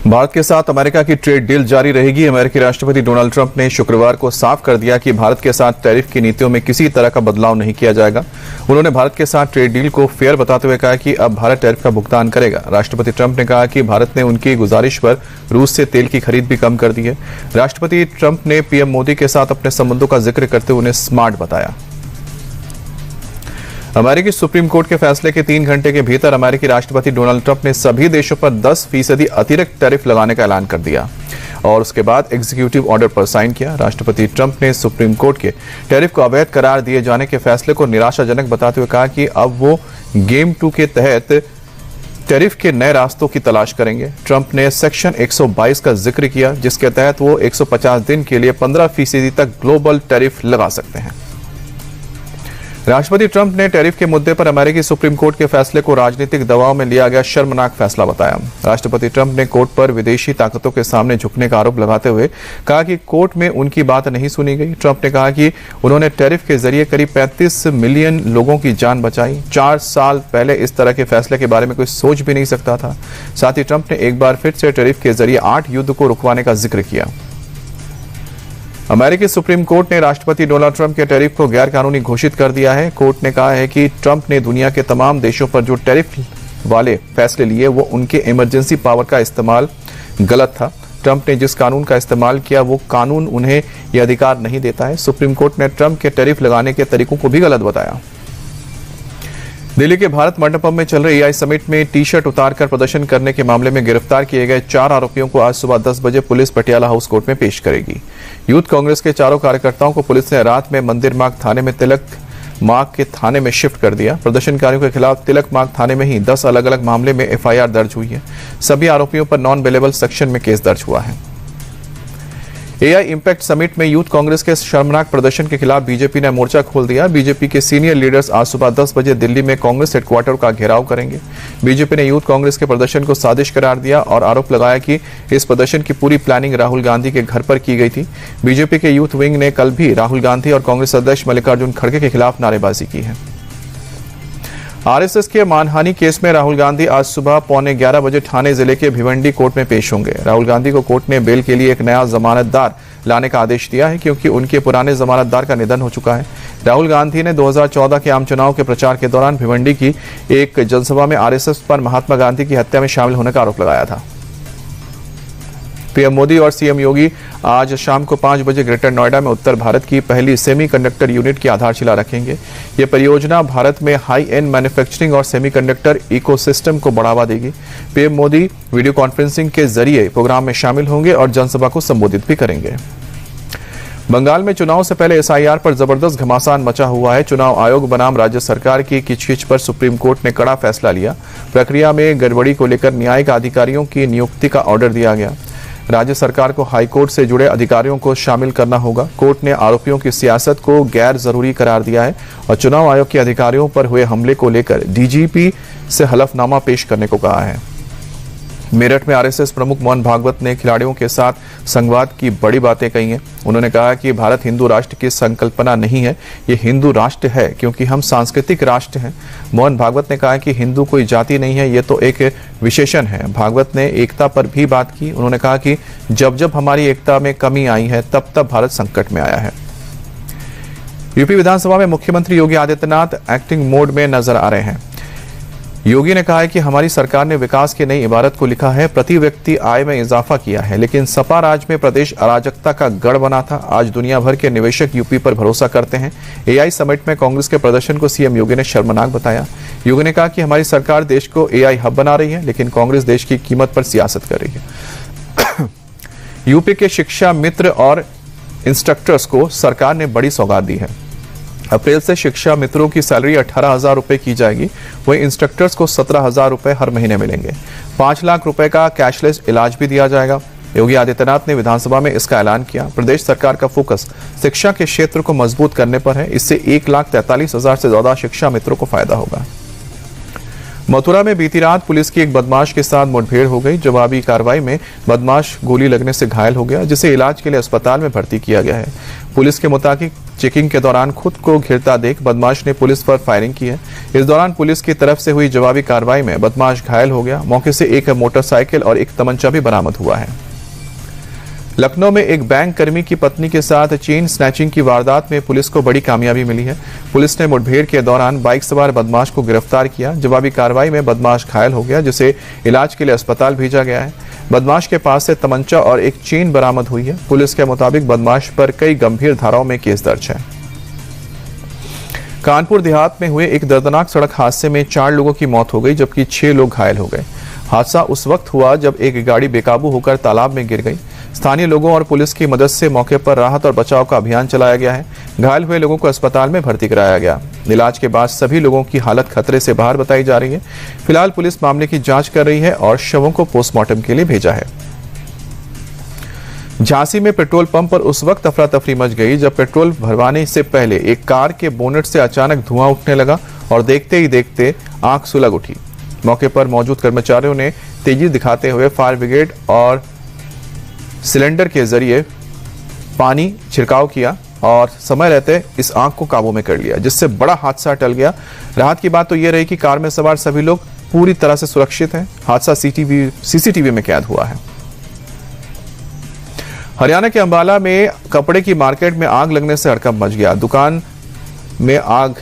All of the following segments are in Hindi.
भारत के साथ अमेरिका की ट्रेड डील जारी रहेगी। अमेरिकी राष्ट्रपति डोनाल्ड ट्रंप ने शुक्रवार को साफ कर दिया कि भारत के साथ टैरिफ की नीतियों में किसी तरह का बदलाव नहीं किया जाएगा। उन्होंने भारत के साथ ट्रेड डील को फेयर बताते हुए कहा कि अब भारत टैरिफ का भुगतान करेगा। राष्ट्रपति ट्रंप ने कहा कि भारत ने उनकी गुजारिश पर रूस से तेल की खरीद भी कम कर दी है। राष्ट्रपति ट्रंप ने पीएम मोदी के साथ अपने संबंधों का जिक्र करते हुए उन्हें स्मार्ट बताया। अमेरिकी सुप्रीम कोर्ट के फैसले के 3 घंटे के भीतर अमेरिकी राष्ट्रपति डोनाल्ड ट्रंप ने सभी देशों पर 10% अतिरिक्त टैरिफ लगाने का ऐलान कर दिया और उसके बाद एग्जीक्यूटिव ऑर्डर पर साइन किया। राष्ट्रपति ट्रंप ने सुप्रीम कोर्ट के टैरिफ को अवैध करार दिए जाने के फैसले को निराशाजनक बताते हुए कहा कि अब वो गेम 2 के तहत टैरिफ के नए रास्तों की तलाश करेंगे। ट्रंप ने सेक्शन 122 का जिक्र किया, जिसके तहत वो 150 दिन के लिए 15% तक ग्लोबल टैरिफ लगा सकते हैं। राष्ट्रपति ट्रंप ने टैरिफ के मुद्दे पर अमेरिकी सुप्रीम कोर्ट के फैसले को राजनीतिक दबाव में लिया गया शर्मनाक फैसला बताया। राष्ट्रपति ट्रंप ने कोर्ट पर विदेशी ताकतों के सामने झुकने का आरोप लगाते हुए कहा कि कोर्ट में उनकी बात नहीं सुनी गई। ट्रंप ने कहा कि उन्होंने टैरिफ के जरिए करीब 35 मिलियन लोगों की जान बचाई। 4 साल पहले इस तरह के फैसले के बारे में कोई सोच भी नहीं सकता था। साथ ही ट्रंप ने एक बार फिर से टैरिफ के जरिए 8 युद्ध को रुकवाने का जिक्र किया। अमेरिकी सुप्रीम कोर्ट ने राष्ट्रपति डोनाल्ड ट्रंप के टैरिफ को गैर कानूनी घोषित कर दिया है। कोर्ट ने कहा है कि ट्रंप ने दुनिया के तमाम देशों पर जो टैरिफ वाले फैसले लिए वो उनके इमरजेंसी पावर का इस्तेमाल गलत था। ट्रंप ने जिस कानून का इस्तेमाल किया वो कानून उन्हें यह अधिकार नहीं देता है। सुप्रीम कोर्ट ने ट्रंप के टैरिफ लगाने के तरीकों को भी गलत बताया। दिल्ली के भारत मंडपम में चल रहे एआई समिट में टी-शर्ट उतारकर प्रदर्शन करने के मामले में गिरफ्तार किए गए 4 आरोपियों को आज सुबह 10 बजे पुलिस पटियाला हाउस कोर्ट में पेश करेगी। यूथ कांग्रेस के 4 कार्यकर्ताओं को पुलिस ने रात में मंदिर मार्ग थाने में तिलक मार्ग के थाने में शिफ्ट कर दिया। प्रदर्शनकारियों के खिलाफ तिलक मार्ग थाने में ही 10 अलग अलग मामले में एफआईआर दर्ज हुई है। सभी आरोपियों पर नॉन बेलेबल सेक्शन में केस दर्ज हुआ है। एआई इंपैक्ट समिट में यूथ कांग्रेस के शर्मनाक प्रदर्शन के खिलाफ बीजेपी ने मोर्चा खोल दिया। बीजेपी के सीनियर लीडर्स आज सुबह 10 बजे दिल्ली में कांग्रेस हेडक्वार्टर का घेराव करेंगे। बीजेपी ने यूथ कांग्रेस के प्रदर्शन को साजिश करार दिया और आरोप लगाया कि इस प्रदर्शन की पूरी प्लानिंग राहुल गांधी के घर पर की गई थी। बीजेपी के यूथ विंग ने कल भी राहुल गांधी और कांग्रेस अध्यक्ष मल्लिकार्जुन खड़गे के खिलाफ नारेबाजी की है। आरएसएस के मानहानि केस में राहुल गांधी आज सुबह 11:15 बजे ठाणे जिले के भिवंडी कोर्ट में पेश होंगे। राहुल गांधी को कोर्ट ने बेल के लिए एक नया जमानतदार लाने का आदेश दिया है क्योंकि उनके पुराने जमानतदार का निधन हो चुका है। राहुल गांधी ने 2014 के आम चुनाव के प्रचार के दौरान भिवंडी की एक जनसभा में आरएसएस पर महात्मा गांधी की हत्या में शामिल होने का आरोप लगाया था। पीएम मोदी और सीएम योगी आज शाम को 5 बजे ग्रेटर नोएडा में उत्तर भारत की पहली सेमीकंडक्टर यूनिट की आधारशिला रखेंगे। ये परियोजना भारत में हाई एंड मैन्युफैक्चरिंग और सेमीकंडक्टर इकोसिस्टम को बढ़ावा देगी। पीएम मोदी वीडियो कॉन्फ्रेंसिंग के जरिए प्रोग्राम में शामिल होंगे और जनसभा को संबोधित भी करेंगे। बंगाल में चुनाव से पहले एसआईआर पर जबरदस्त घमासान मचा हुआ है। चुनाव आयोग बनाम राज्य सरकार की किचकिच पर सुप्रीम कोर्ट ने कड़ा फैसला लिया। प्रक्रिया में गड़बड़ी को लेकर न्यायिक अधिकारियों की नियुक्ति का ऑर्डर दिया गया। राज्य सरकार को हाईकोर्ट से जुड़े अधिकारियों को शामिल करना होगा। कोर्ट ने आरोपियों की सियासत को गैर जरूरी करार दिया है और चुनाव आयोग के अधिकारियों पर हुए हमले को लेकर डीजीपी से हलफनामा पेश करने को कहा है। मेरठ में आरएसएस प्रमुख मोहन भागवत ने खिलाड़ियों के साथ संवाद की बड़ी बातें कही हैं। उन्होंने कहा कि भारत हिंदू राष्ट्र की संकल्पना नहीं है, ये हिंदू राष्ट्र है क्योंकि हम सांस्कृतिक राष्ट्र हैं। मोहन भागवत ने कहा कि हिंदू कोई जाति नहीं है, ये तो एक विशेषण है। भागवत ने एकता पर भी बात की। उन्होंने कहा कि जब जब हमारी एकता में कमी आई है तब तब भारत संकट में आया है। यूपी विधानसभा में मुख्यमंत्री योगी आदित्यनाथ एक्टिंग मोड में नजर आ रहे हैं। योगी ने कहा है कि हमारी सरकार ने विकास की नई इबारत को लिखा है, प्रति व्यक्ति आय में इजाफा किया है, लेकिन सपा राज में प्रदेश अराजकता का गढ़ बना था। आज दुनिया भर के निवेशक यूपी पर भरोसा करते हैं। एआई समिट में कांग्रेस के प्रदर्शन को सीएम योगी ने शर्मनाक बताया। योगी ने कहा कि हमारी सरकार देश को एआई हब बना रही है, लेकिन कांग्रेस देश की कीमत पर सियासत कर रही है। यूपी के शिक्षा मित्र और इंस्ट्रक्टर्स को सरकार ने बड़ी सौगात दी है। अप्रैल से शिक्षा मित्रों की सैलरी 18,000 रुपए की जाएगी, वहीं इंस्ट्रक्टर्स को 17,000 रुपए हर महीने मिलेंगे। 5 लाख रुपए का कैशलेस इलाज भी दिया जाएगा। योगी आदित्यनाथ ने विधानसभा में इसका ऐलान किया। प्रदेश सरकार का फोकस शिक्षा के क्षेत्र को मजबूत करने पर है। इससे 1,43,000 से ज्यादा शिक्षा मित्रों को फायदा होगा। मथुरा में बीती रात पुलिस की एक बदमाश के साथ मुठभेड़ हो गई। जवाबी कार्रवाई में बदमाश गोली लगने से घायल हो गया, जिसे इलाज के लिए अस्पताल में भर्ती किया गया है। पुलिस के मुताबिक चेकिंग के दौरान खुद को घिरता देख बदमाश ने पुलिस पर फायरिंग की है। इस दौरान पुलिस की तरफ से हुई जवाबी कार्रवाई में बदमाश घायल हो गया। मौके से एक मोटरसाइकिल और एक तमंचा भी बरामद हुआ है। लखनऊ में एक बैंक कर्मी की पत्नी के साथ चेन स्नैचिंग की वारदात में पुलिस को बड़ी कामयाबी मिली है। पुलिस ने मुठभेड़ के दौरान बाइक सवार बदमाश को गिरफ्तार किया। जवाबी कार्रवाई में बदमाश घायल हो गया, जिसे इलाज के लिए अस्पताल भेजा गया है। बदमाश के पास से तमंचा और एक चेन बरामद हुई है। पुलिस के मुताबिक बदमाश पर कई गंभीर धाराओं में केस दर्ज है। कानपुर देहात में हुए एक दर्दनाक सड़क हादसे में 4 लोगों की मौत हो गई, जबकि 6 लोग घायल हो गए। हादसा उस वक्त हुआ जब एक गाड़ी बेकाबू होकर तालाब में गिर गई। स्थानीय लोगों और पुलिस की मदद से मौके पर राहत और बचाव का अभियान चलाया गया है। घायल हुए लोगों को अस्पताल में भर्ती कराया गया। इलाज के बाद सभी लोगों की हालत खतरे से बाहर बताई जा रही है। फिलहाल पुलिस मामले की जांच कर रही है और शवों को पोस्टमार्टम के लिए भेजा है। झांसी में पेट्रोल पंप पर उस वक्त अफरा तफरी मच गई जब पेट्रोल भरवाने से पहले एक कार के बोनेट से अचानक धुआं उठने लगा और देखते ही देखते आंख सुलग उठी। मौके पर मौजूद कर्मचारियों ने तेजी दिखाते हुए फायर ब्रिगेड और सिलेंडर के जरिए पानी छिड़काव किया और समय रहते इस आग को काबू में कर लिया, जिससे बड़ा हादसा टल गया। राहत की बात तो यह रही कि कार में सवार सभी लोग पूरी तरह से सुरक्षित हैं। हादसा सीसीटीवी में कैद हुआ है। हरियाणा के अंबाला में कपड़े की मार्केट में आग लगने से हड़कंप मच गया। दुकान में आग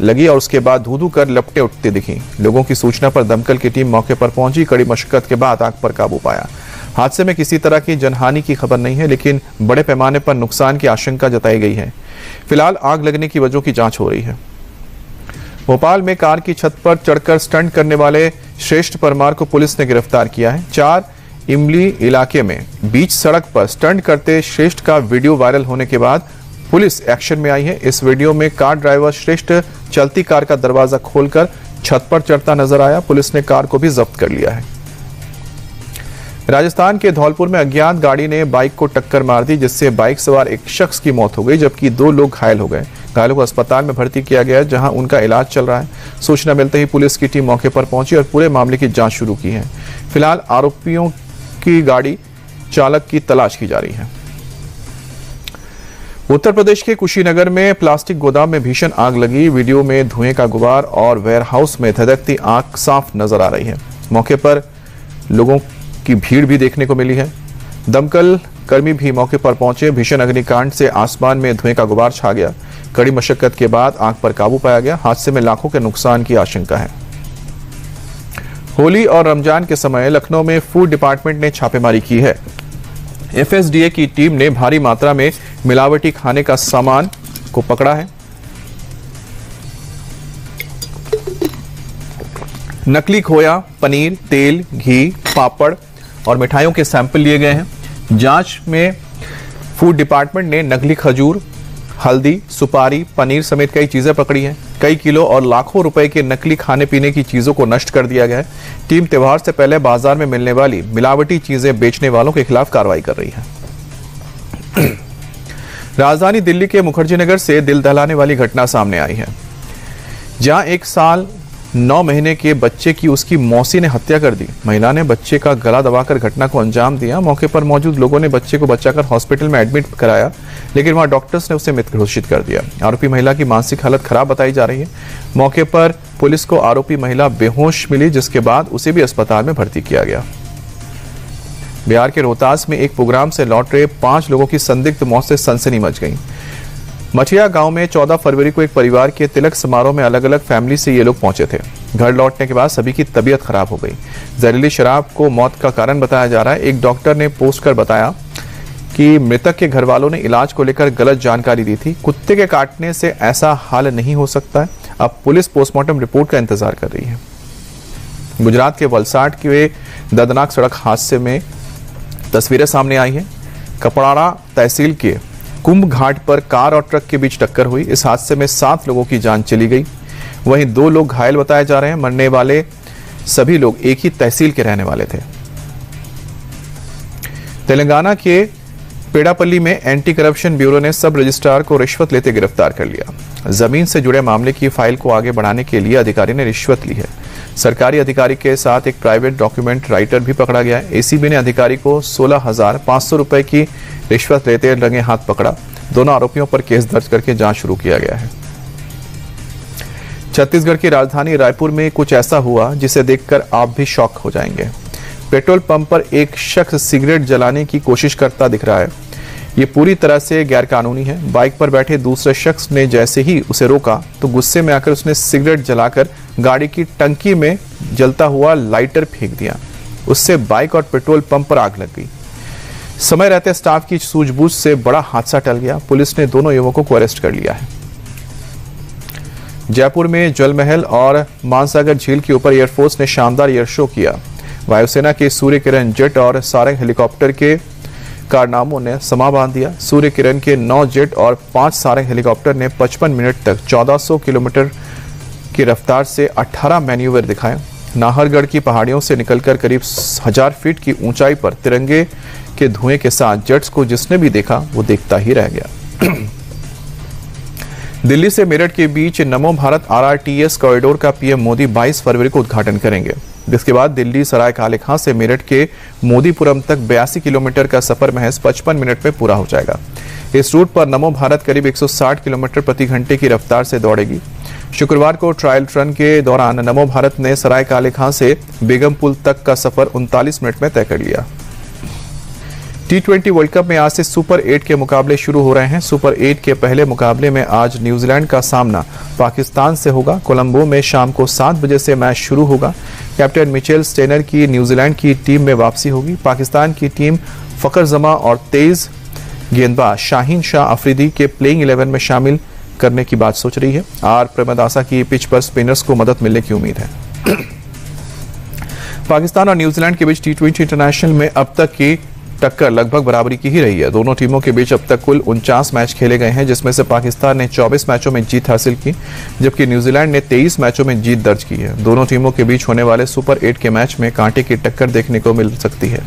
लगी और उसके बाद धू-धू कर लपटें उठती दिखी। लोगों की सूचना पर दमकल की टीम मौके पर पहुंची। कड़ी मशक्कत के बाद आग पर काबू पाया। हादसे में किसी तरह की जनहानि की खबर नहीं है, लेकिन बड़े पैमाने पर नुकसान की आशंका जताई गई है। फिलहाल आग लगने की वजहों की जांच हो रही है। भोपाल में कार की छत पर चढ़कर स्टंट करने वाले श्रेष्ठ परमार को पुलिस ने गिरफ्तार किया है। 4 इमली इलाके में बीच सड़क पर स्टंट करते श्रेष्ठ का वीडियो वायरल होने के बाद पुलिस एक्शन में आई है। इस वीडियो में कार ड्राइवर श्रेष्ठ चलती कार का दरवाजा खोलकर छत पर चढ़ता नजर आया। पुलिस ने कार को भी जब्त कर लिया है। राजस्थान के धौलपुर में अज्ञात गाड़ी ने बाइक को टक्कर मार दी, जिससे बाइक सवार एक शख्स की मौत हो गई, जबकि 2 लोग घायल हो गए। घायलों को अस्पताल में भर्ती किया गया, जहां उनका इलाज चल रहा है। सूचना मिलते ही पुलिस की टीम मौके पर पहुंची और पूरे मामले की जांच शुरू की है। फिलहाल आरोपियों की गाड़ी चालक की तलाश की जा रही है। उत्तर प्रदेश के कुशीनगर में प्लास्टिक गोदाम में भीषण आग लगी। वीडियो में धुएं का गुबार और वेयरहाउस में धधकती आग साफ नजर आ रही है। मौके पर लोगों की भीड़ भी देखने को मिली है। दमकल कर्मी भी मौके पर पहुंचे। भीषण अग्निकांड से आसमान में धुएं का गुबार छा गया। कड़ी मशक्कत के बाद आग पर काबू पाया गया। हादसे में लाखों के नुकसान की आशंका है। होली और रमजान के समय लखनऊ में फूड डिपार्टमेंट ने छापेमारी की है। एफएसडीए की टीम ने भारी मात्रा में मिलावटी खाने का सामान को पकड़ा है। नकली खोया, पनीर, तेल, घी, पापड़ और मिठाइयों के सैंपल लिए गए हैं। जांच में फूड डिपार्टमेंट ने नकली खजूर, हल्दी, सुपारी, पनीर समेत कई चीजें पकड़ी हैं। कई किलो और लाखों रुपए के नकली खाने पीने की चीजों को नष्ट कर दिया गया है। टीम त्योहार से पहले बाजार में मिलने वाली मिलावटी चीजें बेचने वालों के खिलाफ कार्रवाई कर रही है। राजधानी दिल्ली के मुखर्जी नगर से दिल दहलाने वाली घटना सामने आई है, जहां 1 साल 9 महीने के बच्चे की उसकी मौसी ने हत्या कर दी। महिला ने बच्चे का गला दबाकर घटना को अंजाम दिया। मौके पर मौजूद लोगों ने बच्चे को बचाकर हॉस्पिटल में एडमिट कराया, लेकिन वहां डॉक्टर्स ने उसे मृत घोषित कर दिया। आरोपी महिला की मानसिक हालत खराब बताई जा रही है। मौके पर पुलिस को आरोपी महिला बेहोश मिली, जिसके बाद उसे भी अस्पताल में भर्ती किया गया। बिहार के रोहतास में एक प्रोग्राम से लौट रहे 5 लोगों की संदिग्ध मौत से सनसनी मच गई। मठिया गांव में 14 फरवरी को एक परिवार के तिलक समारोह में अलग अलग फैमिली से ये लोग पहुंचे थे। घर लौटने के बाद सभी की तबीयत खराब हो गई। जहरीली शराब को मौत का कारण बताया जा रहा है। एक डॉक्टर ने पोस्ट कर बताया कि मृतक के घर वालों ने इलाज को लेकर गलत जानकारी दी थी। कुत्ते के काटने से ऐसा हाल नहीं हो सकता है। अब पुलिस पोस्टमार्टम रिपोर्ट का इंतजार कर रही है। गुजरात के वलसाड के दर्दनाक सड़क हादसे में तस्वीरें सामने आई हैं। कपड़ाड़ा तहसील के कुंभ घाट पर कार और ट्रक के बीच टक्कर हुई। इस हादसे में 7 लोगों की जान चली गई। वहीं 2 लोग घायल बताए जा रहे हैं। मरने वाले सभी लोग एक ही तहसील के रहने वाले थे। तेलंगाना के पेड़ापल्ली में एंटी करप्शन ब्यूरो ने सब रजिस्ट्रार को रिश्वत लेते गिरफ्तार कर लिया। जमीन से जुड़े मामले की फाइल को आगे बढ़ाने के लिए अधिकारी ने रिश्वत ली है। सरकारी अधिकारी के साथ एक प्राइवेट डॉक्यूमेंट राइटर भी पकड़ा गया है। एसीबी ने अधिकारी को 16,500 रुपए की रिश्वत लेते रंगे हाथ पकड़ा। दोनों आरोपियों पर केस दर्ज करके जांच शुरू किया गया है। छत्तीसगढ़ की राजधानी रायपुर में कुछ ऐसा हुआ जिसे देखकर आप भी शॉक हो जाएंगे। पेट्रोल पंप पर एक शख्स सिगरेट जलाने की कोशिश करता दिख रहा है। ये पूरी तरह से गैरकानूनी है। बाइक पर बैठे दूसरे शख्स ने जैसे ही उसे रोका तो गुस्से में आकर उसने सिगरेट जलाकर गाड़ी की टंकी में जलता हुआ लाइटर फेंक दिया। उससे बाइक और पेट्रोल पंप पर आग लग गई। समय रहते स्टाफ की सूझबूझ से बड़ा हादसा टल गया। पुलिस ने दोनों युवकों को अरेस्ट कर लिया है। जयपुर में जल महल और मानसागर झील के ऊपर एयरफोर्स ने शानदार एयर शो किया। वायुसेना के सूर्य किरण जेट और सारंग हेलीकॉप्टर के कारनामों ने समा बांध दिया। सूर्य किरण के 9 जेट और 5 सारंग हेलीकॉप्टर ने 55 मिनट तक 1400 किलोमीटर की रफ्तार से 18 मैन्यूवर दिखाए। नाहरगढ़ की पहाड़ियों से निकलकर करीब 1000 फीट की ऊंचाई पर तिरंगे के धुएं के साथ जेट्स को जिसने भी देखा वो देखता ही रह गया। दिल्ली से मेरठ के बीच नमो भारत RRTS कॉरिडोर का पीएम मोदी 22 फरवरी को उद्घाटन करेंगे, जिसके बाद दिल्ली सराय काले खां से मेरठ के मोदीपुरम तक 82 किलोमीटर का सफर महज 55 मिनट में पूरा हो जाएगा। इस रूट पर नमो भारत करीब 160 किलोमीटर प्रति घंटे की रफ्तार से दौड़ेगी। शुक्रवार को ट्रायल रन के दौरान नमो भारत ने सराय काले खां से बेगमपुल तक का सफर 39 मिनट में तय कर लिया। T20 वर्ल्ड कप में आज से सुपर 8 के मुकाबले शुरू हो रहे हैं। सुपर 8 के पहले मुकाबले में आज न्यूजीलैंड का सामना पाकिस्तान से होगा। कोलंबो में शाम को 7 बजे से मैच शुरू होगा। कैप्टन मिचेल स्टेनर की न्यूजीलैंड की टीम में वापसी होगी। पाकिस्तान की टीम फखर जमा और तेज गेंदबाज शाहीन शाह अफरीदी के प्लेइंग 11 में शामिल करने की बात सोच रही है। आर प्रेमदासा की पिच पर स्पिनर्स को मदद मिलने की उम्मीद है। पाकिस्तान और न्यूजीलैंड के बीच T20 इंटरनेशनल में अब तक की टक्कर लगभग बराबरी की ही रही है। दोनों टीमों के बीच अब तक कुल 49 मैच खेले गए हैं, जिसमें से पाकिस्तान ने 24 मैचों में जीत हासिल की, जबकि न्यूजीलैंड ने 23 मैचों में जीत दर्ज की है। दोनों टीमों के बीच होने वाले सुपर 8 के मैच में कांटे की टक्कर देखने को मिल सकती है।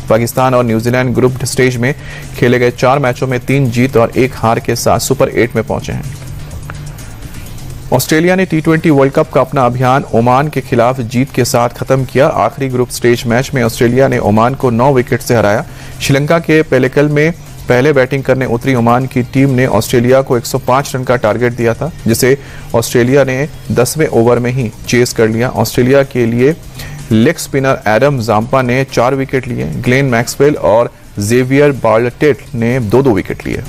पाकिस्तान और न्यूजीलैंड ग्रुप स्टेज में खेले गए 4 मैचों में 3 जीत और 1 हार के साथ सुपर 8 में पहुंचे हैं। ऑस्ट्रेलिया ने T20 वर्ल्ड कप का अपना अभियान ओमान के खिलाफ जीत के साथ खत्म किया। आखिरी ग्रुप स्टेज मैच में ऑस्ट्रेलिया ने ओमान को 9 विकेट से हराया। श्रीलंका के पेलेकल में पहले बैटिंग करने उतरी ओमान की टीम ने ऑस्ट्रेलिया को 105 रन का टारगेट दिया था, जिसे ऑस्ट्रेलिया ने 10वें ओवर में ही चेस कर लिया। ऑस्ट्रेलिया के लिए लेग स्पिनर एडम जाम्पा ने 4 विकेट लिए। ग्लेन मैक्सवेल और जेवियर बार्टलेट ने 2-2 विकेट लिए।